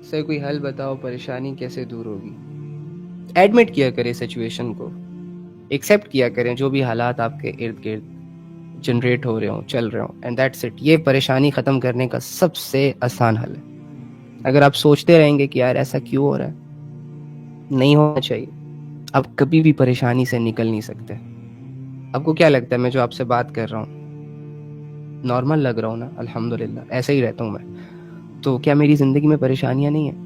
سر کوئی حل بتاؤ، پریشانی کیسے دور ہوگی؟ ایڈمٹ کیا کریں سچویشن کو، ایکسیپٹ کیا کریں جو بھی حالات آپ کے ارد گرد جنریٹ ہو رہے ہوں، چل رہے ہوں، اینڈ دیٹس اٹ۔ یہ پریشانی ختم کرنے کا سب سے آسان حل ہے۔ اگر آپ سوچتے رہیں گے کہ یار ایسا کیوں ہو رہا ہے، نہیں ہونا چاہیے، آپ کبھی بھی پریشانی سے نکل نہیں سکتے۔ آپ کو کیا لگتا ہے میں جو آپ سے بات کر رہا ہوں نارمل لگ رہا ہوں نا؟ الحمدللہ ایسے ہی رہتا ہوں میں، تو کیا میری زندگی میں پریشانیاں نہیں ہیں؟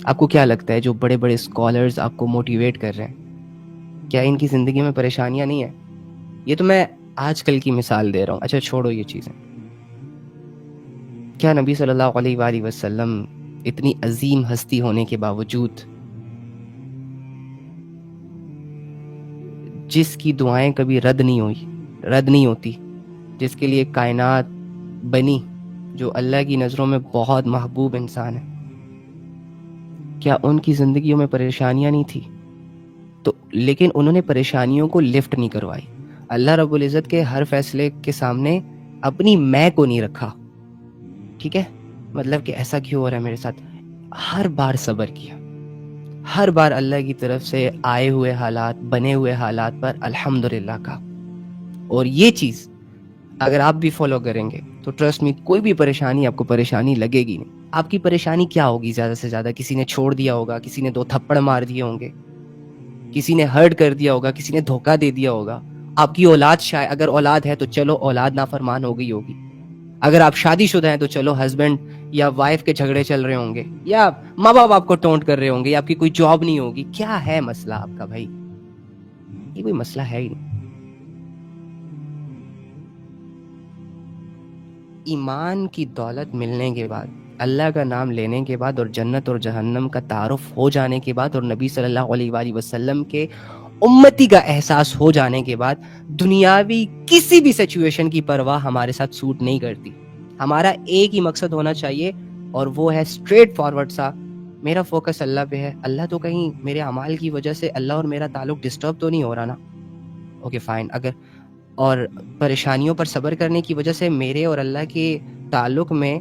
آپ کو کیا لگتا ہے جو بڑے بڑے اسکالرز آپ کو موٹیویٹ کر رہے ہیں، کیا ان کی زندگی میں پریشانیاں نہیں ہیں؟ یہ تو میں آج کل کی مثال دے رہا ہوں، اچھا چھوڑو یہ چیزیں۔ کیا نبی صلی اللہ علیہ وآلہ وسلم اتنی عظیم ہستی ہونے کے باوجود، جس کی دعائیں کبھی رد نہیں ہوتی، جس کے لیے کائنات بنی، جو اللہ کی نظروں میں بہت محبوب انسان ہے، کیا ان کی زندگیوں میں پریشانیاں نہیں تھی؟ تو لیکن انہوں نے پریشانیوں کو لفٹ نہیں کروائی۔ اللہ رب العزت کے ہر فیصلے کے سامنے اپنی میں کو نہیں رکھا، ٹھیک ہے؟ مطلب کہ ایسا کیوں ہو رہا ہے میرے ساتھ، ہر بار صبر کیا، ہر بار اللہ کی طرف سے آئے ہوئے حالات، بنے ہوئے حالات پر الحمدللہ کہا۔ اور یہ چیز اگر آپ بھی فالو کریں گے تو ٹرسٹ می، کوئی بھی پریشانی آپ کو پریشانی لگے گی نہیں۔ آپ کی پریشانی کیا ہوگی؟ زیادہ سے زیادہ کسی نے چھوڑ دیا ہوگا، کسی نے 2 تھپڑ مار دیے ہوں گے، کسی نے ہرٹ کر دیا ہوگا، کسی نے دھوکہ دے دیا ہوگا، آپ کی اولاد شاید، اگر اولاد ہے تو چلو اولاد نافرمان ہو گئی ہوگی، اگر آپ شادی شدہ ہیں تو چلو ہسبینڈ یا وائف کے جھگڑے چل رہے ہوں گے، یا ماں باپ آپ کو ٹونٹ کر رہے ہوں گے، یا آپ کی کوئی جاب نہیں ہوگی۔ کیا ہے مسئلہ آپ کا بھائی؟ یہ کوئی مسئلہ ہے ہی نہیں۔ ایمان کی دولت ملنے کے بعد، اللہ کا نام لینے کے بعد، اور جنت اور جہنم کا تعارف ہو جانے کے بعد، اور نبی صلی اللہ علیہ وآلہ وسلم کے امتی کا احساس ہو جانے کے بعد، دنیاوی کسی بھی سچویشن کی پرواہ ہمارے ساتھ سوٹ نہیں کرتی۔ ہمارا ایک ہی مقصد ہونا چاہیے، اور وہ ہے اسٹریٹ فارورڈ سا، میرا فوکس اللہ پہ ہے۔ اللہ تو کہیں میرے اعمال کی وجہ سے اللہ اور میرا تعلق ڈسٹرب تو نہیں ہو رہا نا؟ Okay fine. اگر اور پریشانیوں پر صبر کرنے کی وجہ سے میرے اور اللہ کے تعلق میں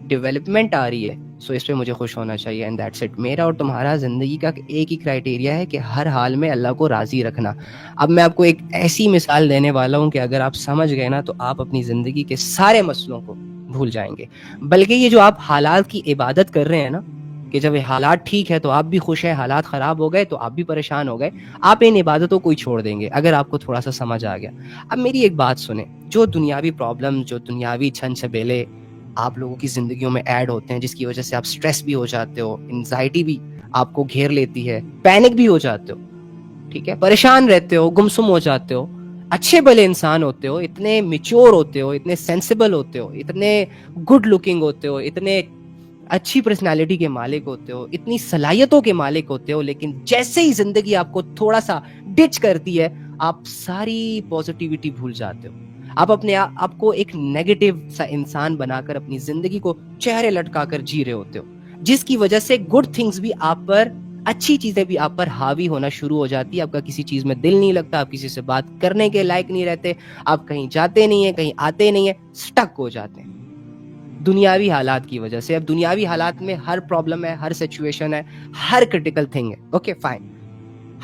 ڈیولپمنٹ آ رہی ہے، سو اس پہ مجھے خوش ہونا چاہیے، اینڈ دیٹس اٹ۔ میرا اور تمہارا زندگی کا ایک ہی کرائٹیریا ہے کہ ہر حال میں اللہ کو راضی رکھنا۔ اب میں آپ کو ایک ایسی مثال دینے والا ہوں کہ اگر آپ سمجھ گئے نا تو آپ اپنی زندگی کے سارے مسئلوں کو بھول جائیں گے۔ بلکہ یہ جو آپ حالات کی عبادت کر رہے ہیں نا، کہ جب حالات ٹھیک ہے تو آپ بھی خوش ہیں، حالات خراب ہو گئے تو آپ بھی پریشان ہو گئے، آپ ان عبادتوں کو ہی چھوڑ دیں گے اگر آپ کو تھوڑا سا سمجھ آ گیا۔ اب میری ایک بات سنیں، جو دنیاوی پرابلم، جو دنیاوی چھن چھبیلے آپ لوگوں کی زندگیوں میں ایڈ ہوتے ہیں، جس کی وجہ سے آپ سٹریس بھی ہو جاتے ہو، انزائٹی بھی آپ کو گھیر لیتی ہے، پینک بھی ہو جاتے ہو، ٹھیک ہے، پریشان رہتے ہو، گمسم ہو جاتے ہو، اچھے بھلے انسان ہوتے ہو، اتنے میچور ہوتے ہو، اتنے سینسیبل ہوتے ہو، اتنے گڈ لکنگ ہوتے ہو، اتنے اچھی پرسنالٹی کے مالک ہوتے ہو، اتنی صلاحیتوں کے مالک ہوتے ہو، لیکن جیسے ہی زندگی آپ کو تھوڑا سا ڈچ کرتی ہے، آپ ساری پازیٹیوٹی بھول جاتے ہو۔ آپ اپنے آپ کو ایک نیگیٹو سا انسان بنا کر اپنی زندگی کو چہرے لٹکا کر جی رہے ہوتے ہو، جس کی وجہ سے گڈ تھنگز بھی آپ پر، اچھی چیزیں بھی آپ پر حاوی ہونا شروع ہو جاتی ہے۔ آپ کا کسی چیز میں دل نہیں لگتا، آپ کسی سے بات کرنے کے لائق نہیں رہتے، آپ کہیں جاتے نہیں ہیں، کہیں آتے نہیں ہیں، سٹک ہو جاتے ہیں دنیاوی حالات کی وجہ سے۔ اب دنیاوی حالات میں ہر پرابلم ہے، ہر سچویشن ہے، ہر کرٹیکل تھنگ ہے، اوکے فائن۔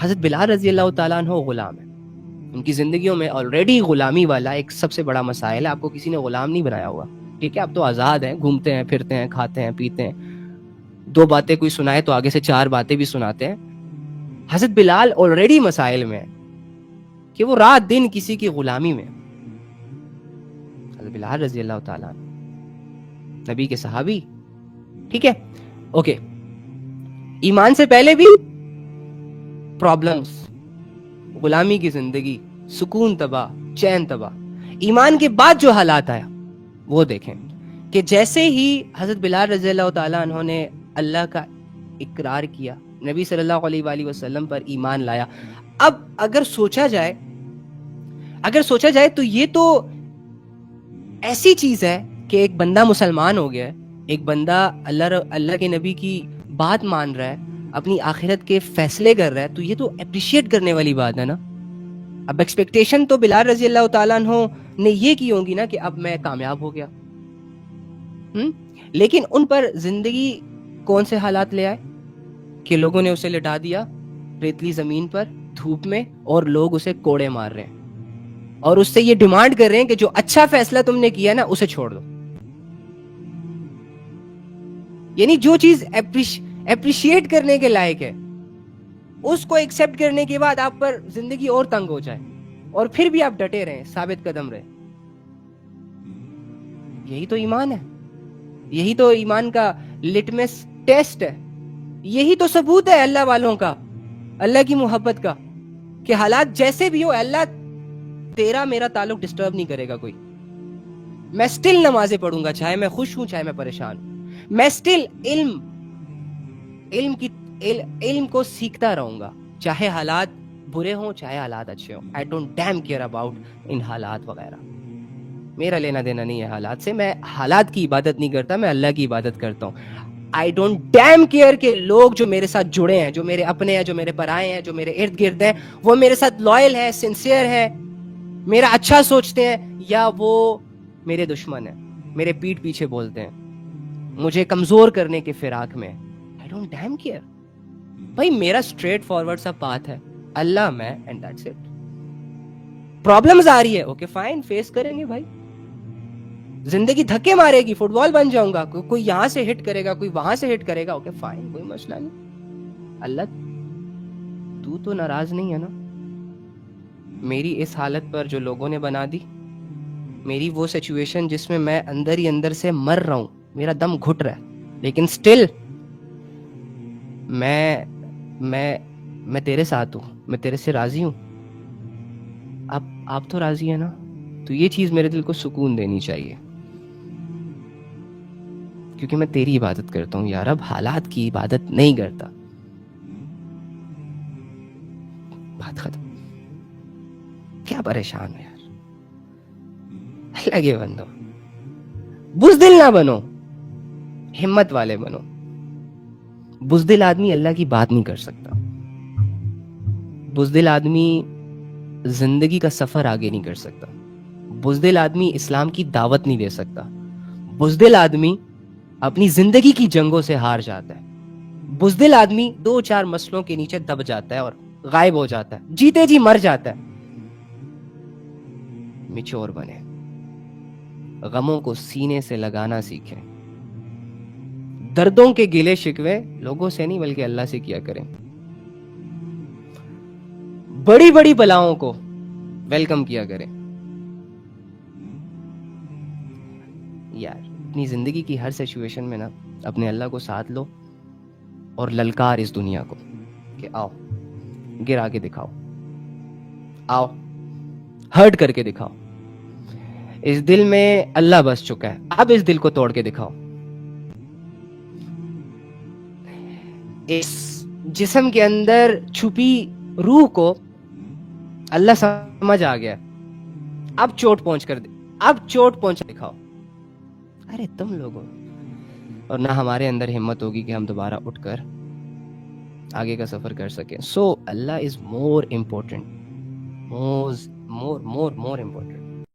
حضرت بلال رضی اللہ تعالیٰ عنہ غلام ہے، ان کی زندگیوں میں آلریڈی غلامی والا ایک سب سے بڑا مسائل ہے۔ آپ کو کسی نے غلام نہیں بنایا ہوا، ٹھیک ہے، آپ تو آزاد ہیں، گھومتے ہیں، پھرتے ہیں، کھاتے ہیں، پیتے ہیں، 2 باتیں کوئی سنائے تو آگے سے 4 باتیں بھی سناتے ہیں۔ حضرت بلال آلریڈی مسائل میں ہے کہ وہ رات دن کسی کی غلامی میں۔ حضرت بلال رضی اللہ تعالیٰ عنہ نبی کے صحابی، ٹھیک ہے، اوکے، ایمان سے پہلے بھی پرابلمز، غلامی کی زندگی، سکون تباہ، چین تباہ۔ ایمان کے بعد جو حالات آیا وہ دیکھیں کہ جیسے ہی حضرت بلال رضی اللہ تعالیٰ عنہ نے اللہ کا اقرار کیا، نبی صلی اللہ علیہ وآلہ وسلم پر ایمان لایا، اب اگر سوچا جائے تو یہ تو ایسی چیز ہے کہ ایک بندہ مسلمان ہو گیا ہے، ایک بندہ اللہ کے نبی کی بات مان رہا ہے، اپنی آخرت کے فیصلے کر رہا ہے، تو یہ تو اپریشیٹ کرنے والی بات ہے نا۔ اب ایکسپیکٹیشن تو بلال رضی اللہ تعالیٰ عنہ نے یہ کی ہوگی نا کہ اب میں کامیاب ہو گیا، لیکن ان پر زندگی کون سے حالات لے آئے کہ لوگوں نے اسے لٹا دیا ریتلی زمین پر دھوپ میں اور لوگ اسے کوڑے مار رہے ہیں اور اس سے یہ ڈیمانڈ کر رہے ہیں کہ جو اچھا فیصلہ تم نے کیا نا اسے چھوڑ دو. یعنی جو چیز اپریشیٹ کرنے کے لائق ہے اس کو ایکسپٹ کرنے کے بعد آپ پر زندگی اور تنگ ہو جائے اور پھر بھی آپ ڈٹے رہیں, ثابت قدم رہیں. یہی تو ایمان ہے, یہی تو ایمان کا لٹمس ٹیسٹ ہے, یہی تو ثبوت ہے اللہ والوں کا, اللہ کی محبت کا, کہ حالات جیسے بھی ہو اللہ تیرا میرا تعلق ڈسٹرب نہیں کرے گا کوئی. میں سٹل نمازیں پڑھوں گا چاہے میں خوش ہوں چاہے میں پریشان ہوں. میں سٹل علم کو سیکھتا رہوں گا چاہے حالات برے ہوں چاہے حالات اچھے ہوں. I don't damn care about ان حالات وغیرہ. میرا لینا دینا نہیں ہے حالات سے. میں حالات کی عبادت نہیں کرتا, میں اللہ کی عبادت کرتا ہوں. I don't damn care کہ لوگ جو میرے ساتھ جڑے ہیں, جو میرے اپنے ہیں, جو میرے پرائے ہیں, جو میرے ارد گرد ہیں, وہ میرے ساتھ لائل ہے, سنسیئر ہے, میرا اچھا سوچتے ہیں, یا وہ میرے دشمن ہیں, میرے پیٹھ پیچھے بولتے ہیں, مجھے کمزور کرنے کے فراق میں. I don't damn care. بھائی میرا اسٹریٹ فارورڈ سا پاتھ ہے, اللہ میں, اینڈ دیٹس اٹ. پرابلمز آ رہی ہے, اوکے فائن, فیس کریں گے بھائی. زندگی دھکے مارے گی, فٹ بال بن جاؤں گا, کوئی یہاں سے ہٹ کرے گا, کوئی وہاں سے ہٹ کرے گا, اوکے فائن, کوئی مسئلہ نہیں. اللہ تو ناراض نہیں ہے نا میری اس حالت پر جو لوگوں نے بنا دی, میری وہ سچویشن جس میں میں اندر ہی اندر سے مر رہا ہوں, میرا دم گھٹ رہا ہے, لیکن سٹل میں تیرے ساتھ ہوں, میں تیرے سے راضی ہوں. آپ تو راضی ہے نا, تو یہ چیز میرے دل کو سکون دینی چاہیے, کیونکہ میں تیری عبادت کرتا ہوں یار, اب حالات کی عبادت نہیں کرتا. بات ختم. کیا پریشان ہو یار, اللہ کے بندو, بزدل نہ بنو, ہمت والے بنو. بزدل آدمی اللہ کی بات نہیں کر سکتا. بزدل آدمی زندگی کا سفر آگے نہیں کر سکتا. بزدل آدمی اسلام کی دعوت نہیں دے سکتا. بزدل آدمی اپنی زندگی کی جنگوں سے ہار جاتا ہے. بزدل آدمی 2-4 مسئلوں کے نیچے دب جاتا ہے اور غائب ہو جاتا ہے, جیتے جی مر جاتا ہے. میچور بنے, غموں کو سینے سے لگانا سیکھیں, دردوں کے گلے شکوے لوگوں سے نہیں بلکہ اللہ سے کیا کریں. بڑی بڑی بلاؤں کو ویلکم کیا کریں. یار اپنی زندگی کی ہر سچویشن میں نا اپنے اللہ کو ساتھ لو اور للکار اس دنیا کو کہ آؤ گرا کے دکھاؤ, آؤ ہرٹ کر کے دکھاؤ. اس دل میں اللہ بس چکا ہے, اب اس دل کو توڑ کے دکھاؤ. اس جسم کے اندر چھپی روح کو اللہ سمجھ آ گیا, اب چوٹ پہنچ دکھاؤ. ارے تم لوگوں, اور نہ ہمارے اندر ہمت ہوگی کہ ہم دوبارہ اٹھ کر آگے کا سفر کر سکیں. سو اللہ از مور امپورٹنٹ, مور امپورٹنٹ.